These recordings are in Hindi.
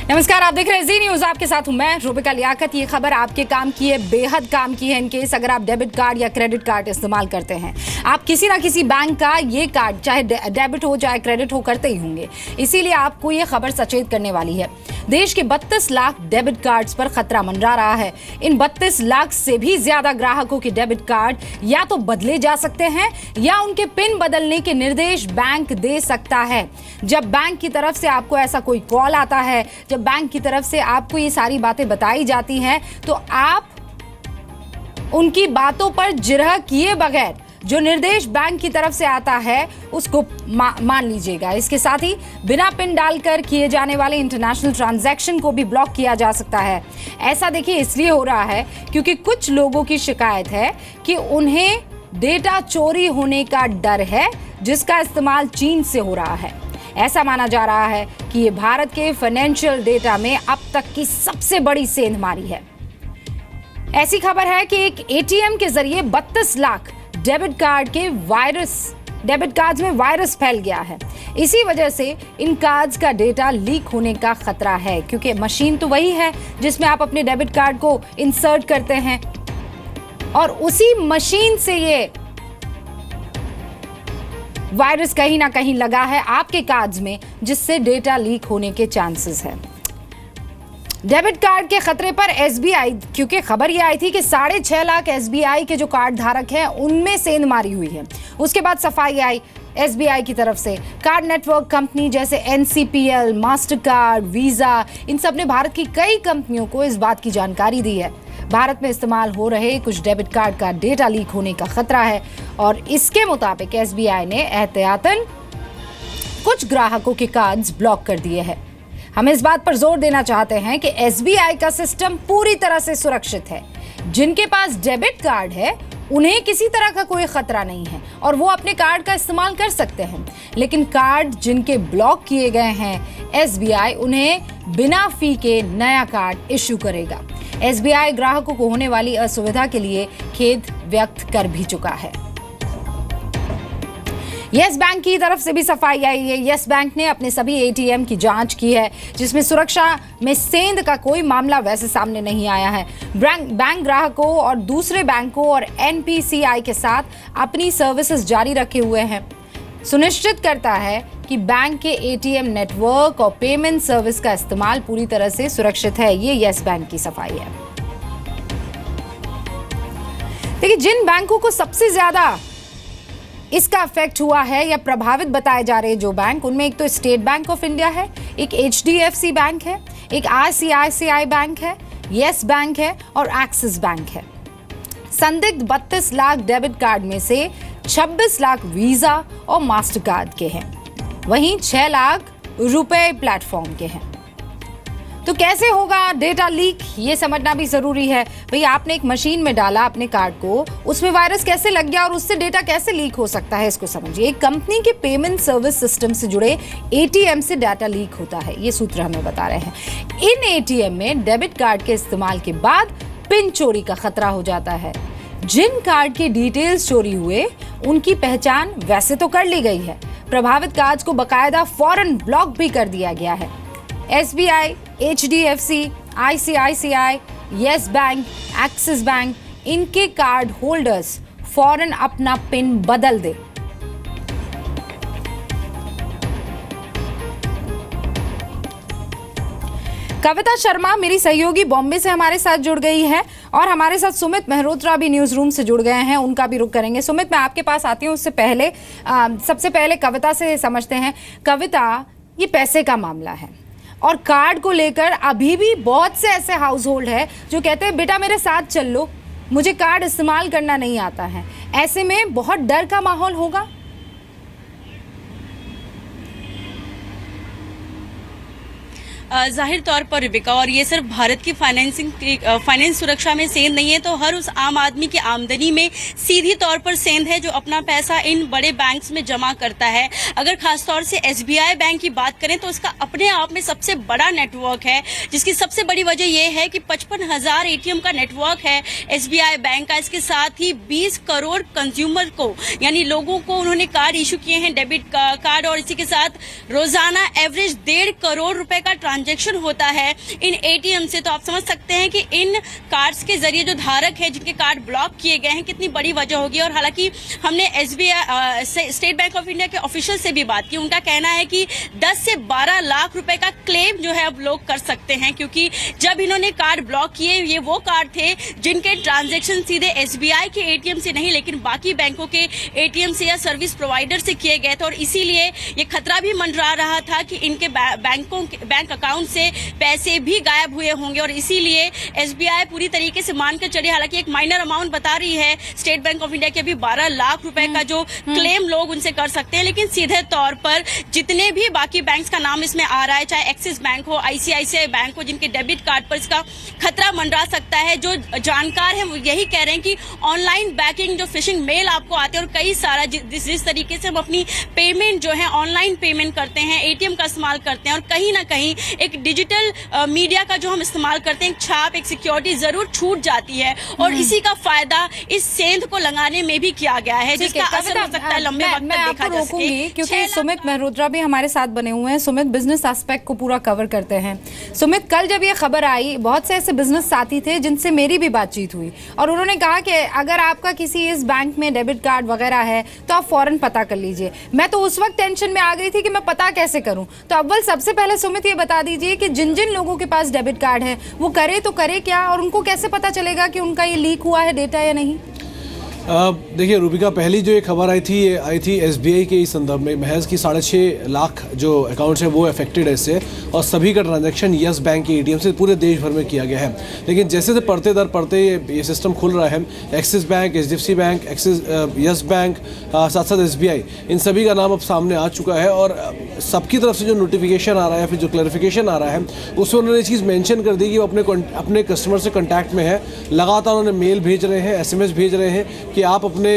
नमस्कार, आप देख रहे हैं जी न्यूज। आपके साथ हूं मैं रुबिका लियाकत। ये खबर आपके काम की है, बेहद काम की है। इन केस अगर आप डेबिट कार्ड या क्रेडिट कार्ड इस्तेमाल करते हैं, आप किसी ना किसी बैंक का ये कार्ड चाहे डेबिट हो चाहे क्रेडिट हो करते ही होंगे। इसीलिए आपको ये खबर सचेत करने वाली है। देश के 32 लाख डेबिट कार्ड्स पर खतरा मंडरा रहा है। इन 32 लाख से भी ज्यादा ग्राहकों के डेबिट कार्ड या तो बदले जा सकते हैं या उनके पिन बदलने के निर्देश बैंक दे सकता है। जब बैंक की तरफ से आपको ऐसा कोई कॉल आता है, जब बैंक की तरफ से आपको ये सारी बातें बताई जाती हैं, तो आप उनकी बातों पर जिरह किए बगैर जो निर्देश बैंक की तरफ से आता है उसको मान लीजिएगा। इसके साथ ही बिना पिन डालकर किए जाने वाले इंटरनेशनल ट्रांजैक्शन को भी ब्लॉक किया जा सकता है। ऐसा देखिए इसलिए हो रहा है क्योंकि कुछ लोगों की शिकायत है कि उन्हें डेटा चोरी होने का डर है, जिसका इस्तेमाल चीन से हो रहा है। ऐसा माना जा रहा है कि ये भारत के फाइनेंशियल डेटा में अब तक की सबसे बड़ी सेंधमारी है। ऐसी खबर है कि एक एटीएम के जरिए 32 लाख डेबिट कार्ड्स में वायरस फैल गया है। इसी वजह से इन कार्ड्स का डेटा लीक होने का खतरा है, क्योंकि मशीन तो वही है जिसमें आप अपने डेबिट कार्ड को इंसर्ट करते हैं और उसी मशीन से ये वायरस कहीं ना कहीं लगा है आपके कार्ड्स में, जिससे डेटा लीक होने के चांसेस है। डेबिट कार्ड के खतरे पर एसबीआई, क्योंकि खबर यह आई थी कि 6.5 लाख एसबीआई के जो कार्ड धारक हैं उनमें सेंधमारी हुई है। उसके बाद सफाई आई एसबीआई की तरफ से। कार्ड नेटवर्क कंपनी जैसे एनसीपीएल, मास्टर कार्ड, वीजा, इन सब ने भारत की कई कंपनियों को इस बात की जानकारी दी है। भारत में इस्तेमाल हो रहे कुछ डेबिट कार्ड का डेटा लीक होने का खतरा है और इसके मुताबिक एसबीआई ने एहतियातन कुछ ग्राहकों के कार्ड्स ब्लॉक कर दिए हैं। हम इस बात पर जोर देना चाहते हैं कि एसबीआई का सिस्टम पूरी तरह से सुरक्षित है। जिनके पास डेबिट कार्ड है उन्हें किसी तरह का कोई खतरा नहीं है और वो अपने कार्ड का इस्तेमाल कर सकते हैं। लेकिन कार्ड जिनके ब्लॉक किए गए हैं, एसबीआई उन्हें बिना फी के नया कार्ड इश्यू करेगा। एसबीआई ग्राहकों को होने वाली असुविधा के लिए खेद व्यक्त कर भी चुका है। यस बैंक की तरफ से भी सफाई आई है। यस बैंक ने अपने सभी एटीएम की जांच की है, जिसमें सुरक्षा में सेंध का कोई मामला वैसे सामने नहीं आया है। बैंक ग्राहकों और दूसरे बैंकों और एनपीसीआई के साथ अपनी सर्विसेज जारी रखे हुए हैं, सुनिश्चित करता है कि बैंक के एटीएम नेटवर्क और पेमेंट सर्विस का इस्तेमाल पूरी तरह से सुरक्षित है। ये यस बैंक की सफाई है। देखिए, जिन बैंकों को सबसे ज्यादा इसका इफेक्ट हुआ है या प्रभावित बताए जा रहे जो बैंक, उनमें एक तो स्टेट बैंक ऑफ इंडिया है, एक एचडीएफसी बैंक है, एक आईसीआईसीआई बैंक है, यस बैंक है और एक्सिस बैंक है। संदिग्ध 32 लाख डेबिट कार्ड में से 26 लाख वीजा और मास्टर कार्ड के हैं, वहीं 6 लाख रुपए प्लेटफॉर्म के हैं। तो कैसे होगा डेटा लीक, ये समझना भी जरूरी है। भाई, आपने एक मशीन में डाला अपने कार्ड को, उसमें वायरस कैसे लग गया और उससे डेटा कैसे लीक हो सकता है, इसको समझिए। एक कंपनी के पेमेंट सर्विस सिस्टम से जुड़े एटीएम से डाटा लीक होता है, ये सूत्र हमें बता रहे हैं। इन एटीएम में डेबिट कार्ड के इस्तेमाल के बाद पिन चोरी का खतरा हो जाता है। जिन कार्ड के डिटेल्स चोरी हुए उनकी पहचान वैसे तो कर ली गई है, प्रभावित कार्ड को बकायदा फौरन ब्लॉक भी कर दिया गया है। SBI, HDFC, ICICI, yes bank, axis bank, इनके कार्ड होल्डर्स फौरन अपना पिन बदल दे। कविता शर्मा मेरी सहयोगी बॉम्बे से हमारे साथ जुड़ गई है और हमारे साथ सुमित मेहरोत्रा भी न्यूज रूम से जुड़ गए हैं, उनका भी रुख करेंगे। सुमित, मैं आपके पास आती हूँ, उससे पहले सबसे पहले कविता से समझते हैं। कविता, ये पैसे का मामला है और कार्ड को लेकर अभी भी बहुत से ऐसे हाउस होल्ड है जो कहते हैं बेटा मेरे साथ चल लो, मुझे कार्ड इस्तेमाल करना नहीं आता है। ऐसे में बहुत डर का माहौल होगा। जाहिर तौर पर रुबिका, और ये सिर्फ भारत की फाइनेंस सुरक्षा में सेंध नहीं है, तो हर उस आम आदमी की आमदनी में सीधी तौर पर सेंध है जो अपना पैसा इन बड़े बैंक्स में जमा करता है। अगर खासतौर से एसबीआई बैंक की बात करें तो उसका अपने आप में सबसे बड़ा नेटवर्क है, जिसकी सबसे बड़ी वजह यह है कि 55,000 एटीएम का नेटवर्क है एसबीआई बैंक का। इसके साथ ही 20 करोड़ कंज्यूमर को, यानी लोगों को उन्होंने कार्ड इशू किए हैं, डेबिट कार्ड, और इसी के साथ रोजाना एवरेज 1.5 करोड़ रुपए का ट्रांजैक्शन होता है इन एटीएम से, तो आप समझ सकते हैं कि इन कार्ड्स के जरिए जो धारक है जिनके कार्ड ब्लॉक किए गए हैं कितनी बड़ी वजह होगी। और हालांकि हमने SBI state bank of India के ऑफिशियल से भी बात की, उनका कहना है कि 10 से 12 लाख रुपए का क्लेम जो है अब लोग कर सकते हैं, क्योंकि जब इन्होंने कार्ड ब्लॉक किए ये वो कार्ड थे जिनके ट्रांजैक्शन सीधे एसबीआई के एटीएम से नहीं लेकिन बाकी बैंकों के एटीएम से या सर्विस प्रोवाइडर से किए गए थे। और इसीलिए ये खतरा भी मंडरा रहा था कि इनके बैंक अकाउंट से पैसे भी गायब हुए होंगे, और इसीलिए एसबीआई पूरी तरीके से मानकर चली। हालांकि एक माइनर अमाउंट बता रही है स्टेट बैंक ऑफ इंडिया के अभी 12 लाख रुपए का जो क्लेम लोग उनसे कर सकते हैं, लेकिन सीधे तौर पर जितने भी बाकी बैंक्स का नाम इसमें आ रहा है, चाहे एक्सिस बैंक हो, आईसीआईसीआई बैंक हो, जिनके डेबिट कार्ड पर इसका खतरा मंडरा सकता है। जो जानकार हैं वो यही कह रहे हैं कि ऑनलाइन बैंकिंग जो फिशिंग मेल आपको आते हैं और कई सारा जिस तरीके से हम अपनी पेमेंट जो है ऑनलाइन पेमेंट करते हैं, एटीएम का इस्तेमाल करते हैं, और कहीं ना कहीं एक डिजिटल मीडिया का जो हम इस्तेमाल करते हैं, एक छाप, एक सिक्योरिटी जरूर छूट जाती है, और इसी का फायदा इस सेंध को लगाने में भी किया गया है, जिसका असर हो सकता है लंबे वक्त तक देखा जा सके। क्योंकि सुमित मेहरोत्रा भी हमारे साथ बने हुए हैं। सुमित बिजनेस एस्पेक्ट को पूरा कवर करते हैं। सुमित, कल जब ये खबर आई, बहुत से ऐसे बिजनेस साथी थे जिनसे मेरी भी बातचीत हुई और उन्होंने कहा कि अगर आपका किसी इस बैंक में डेबिट कार्ड वगैरह है तो आप फौरन पता कर लीजिए। मैं तो उस वक्त टेंशन में आ गई थी कि मैं पता कैसे करूं। तो अव्वल सबसे पहले सुमित ये बता दीजिए कि जिन जिन लोगों के पास डेबिट कार्ड है वो करे तो करे क्या, और उनको कैसे पता चलेगा कि उनका ये लीक हुआ है डेटा या नहीं? देखिए रूबिका, पहली जो एक खबर आई थी एसबीआई के इस संदर्भ में, महज की 6.5 लाख जो अकाउंट्स हैं वो अफेक्टेड है इससे, और सभी का ट्रांजैक्शन यस बैंक के एटीएम से पूरे देश भर में किया गया है। लेकिन जैसे से पढ़ते दर पढ़ते ये सिस्टम खुल रहा है, axis bank, HDFC bank, yes bank, साथ साथ एसबीआई, इन सभी का नाम अब सामने आ चुका है, और सबकी तरफ से जो नोटिफिकेशन आ रहा है, फिर जो क्लैरिफिकेशन आ रहा है, उसमें उन्होंने चीज़ मेंशन कर दी कि वो अपने कस्टमर से कॉन्टैक्ट में है। लगातार उन्होंने मेल भेज रहे हैं, एसएमएस भेज रहे हैं कि आप अपने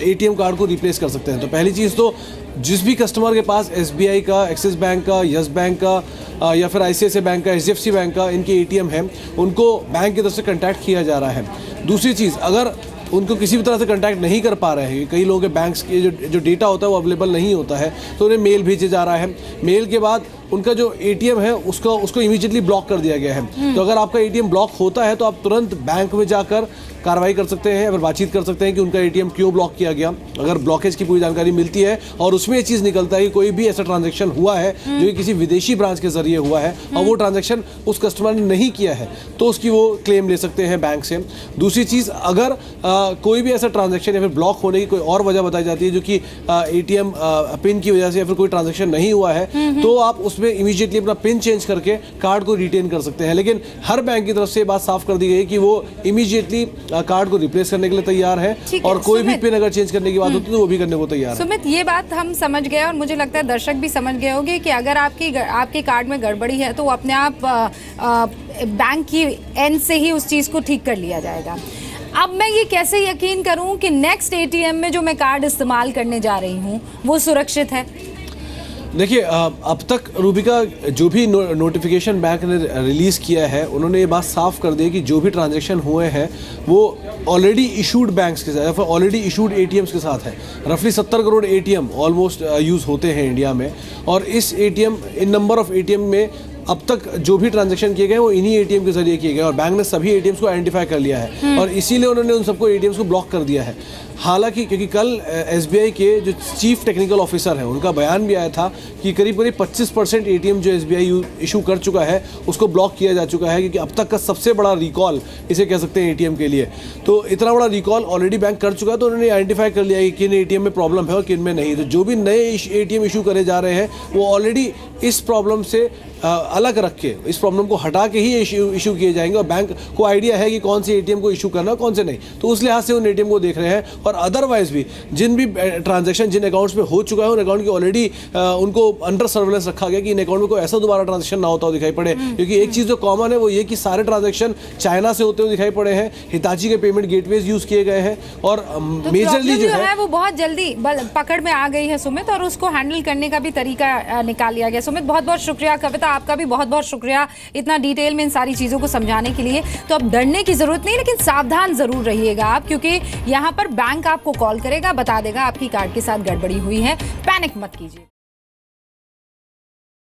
एटीएम कार्ड को रिप्लेस कर सकते हैं। तो पहली चीज़ तो जिस भी कस्टमर के पास एसबीआई का, एक्सिस बैंक का, यस बैंक का या फिर आईसीआईसीआई बैंक का, एचडीएफसी बैंक का इनके एटीएम है, उनको बैंक की तरफ से कॉन्टैक्ट किया जा रहा है। दूसरी चीज़, अगर उनको किसी भी तरह से कांटेक्ट नहीं कर पा रहे हैं, कई लोगों के बैंक्स के जो डेटा होता है वो अवेलेबल नहीं होता है, तो उन्हें मेल भेजा जा रहा है। मेल के बाद उनका जो एटीएम है उसको इमीडिएटली ब्लॉक कर दिया गया है। तो अगर आपका एटीएम ब्लॉक होता है तो आप तुरंत बैंक में जाकर कार्रवाई कर सकते हैं, फिर बातचीत कर सकते हैं कि उनका एटीएम क्यों ब्लॉक किया गया। अगर ब्लॉकेज की पूरी जानकारी मिलती है और उसमें ये चीज़ निकलता है कि कोई भी ऐसा ट्रांजैक्शन हुआ है जो कि किसी विदेशी ब्रांच के जरिए हुआ है और वो ट्रांजैक्शन उस कस्टमर ने नहीं किया है, तो उसकी वो क्लेम ले सकते हैं बैंक से। दूसरी चीज़, अगर कोई भी ऐसा ट्रांजैक्शन या फिर ब्लॉक होने की कोई और वजह बताई जाती है जो कि एटीएम पिन की वजह से या फिर कोई ट्रांजैक्शन नहीं हुआ है, तो आप उसमें इमीडिएटली अपना पिन चेंज करके कार्ड को रिटेन कर सकते हैं। लेकिन हर बैंक की तरफ से बात साफ कर दी गई कि वो इमीडिएटली कार्ड को रिप्लेस करने के लिए तैयार है, और कोई भी पिन अगर चेंज करने की बात होती है तो वो भी करने को तैयार है। सुमित, ये बात हम समझ गए और मुझे लगता है दर्शक भी समझ गए होंगे कि अगर आपके कार्ड में गड़बड़ी है तो अपने आप बैंक की एंड से ही उस चीज़ को ठीक कर लिया जाएगा। अब मैं ये कैसे यकीन करूं कि नेक्स्ट एटीएम में जो मैं कार्ड इस्तेमाल करने जा रही हूं वो सुरक्षित है? देखिए, अब तक रूबिका जो भी नोटिफिकेशन बैंक ने रिलीज़ किया है, उन्होंने ये बात साफ कर दी कि जो भी ट्रांजैक्शन हुए हैं वो ऑलरेडी इशूड बैंक्स के साथ या फिर ऑलरेडी इशूड एटीएम्स के साथ है। रफली 70 करोड़ एटीएम ऑलमोस्ट यूज़ होते हैं इंडिया में, और इस ATM, in number of ATM में अब तक जो भी ट्रांजैक्शन किए गए वो इन्हीं एटीएम के जरिए किए गए, और बैंक ने सभी एटीएम्स को आइडेंटिफाई कर लिया है और इसीलिए उन्होंने उन सबको एटीएम्स को ब्लॉक कर दिया है। हालांकि क्योंकि कल एसबीआई के जो चीफ टेक्निकल ऑफिसर हैं उनका बयान भी आया था कि करीब 25% एटीएम जो एसबीआई इशू कर चुका है उसको ब्लॉक किया जा चुका है, क्योंकि अब तक का सबसे बड़ा रिकॉल इसे कह सकते हैं एटीएम के लिए। तो इतना बड़ा रिकॉल ऑलरेडी बैंक कर चुका है, तो उन्होंने आइडेंटिफाई कर लिया कि किन एटीएम में प्रॉब्लम है और किन में नहीं। तो जो भी नए एटीएम इशू करे जा रहे हैं वो ऑलरेडी इस प्रॉब्लम से अलग रख के, इस प्रॉब्लम को हटा के ही इशू किए जाएंगे, और बैंक को आइडिया है कि कौन से एटीएम को इशू करना है कौन से नहीं। तो उस लिहाज से उन एटीएम को देख रहे हैं, और अदरवाइज भी जिन भी ट्रांजैक्शन जिन अकाउंट्स में हो चुका है उन अकाउंट की ऑलरेडी उनको अंडर सर्वेलेंस रखा गया कि इन अकाउंट में कोई ऐसा दोबारा ट्रांजैक्शन ना होता हो दिखाई पड़े। क्योंकि एक चीज़ जो कॉमन है वो ये कि सारे ट्रांजैक्शन चाइना से होते हुए दिखाई पड़े हैं, हिताची के पेमेंट गेटवेज यूज़ किए गए हैं, और मेजरली जो है वो बहुत जल्दी पकड़ में आ गई है सुमित, और उसको हैंडल करने का भी तरीका निकाल लिया गया। सुमित, बहुत बहुत शुक्रिया। कविता, आपका भी बहुत बहुत शुक्रिया इतना डिटेल में इन सारी चीज़ों को समझाने के लिए। तो अब डरने की जरूरत नहीं, लेकिन सावधान जरूर रहिएगा आप, क्योंकि यहाँ पर बैंक आपको कॉल करेगा, बता देगा आपकी कार्ड के साथ गड़बड़ी हुई है। पैनिक मत कीजिए।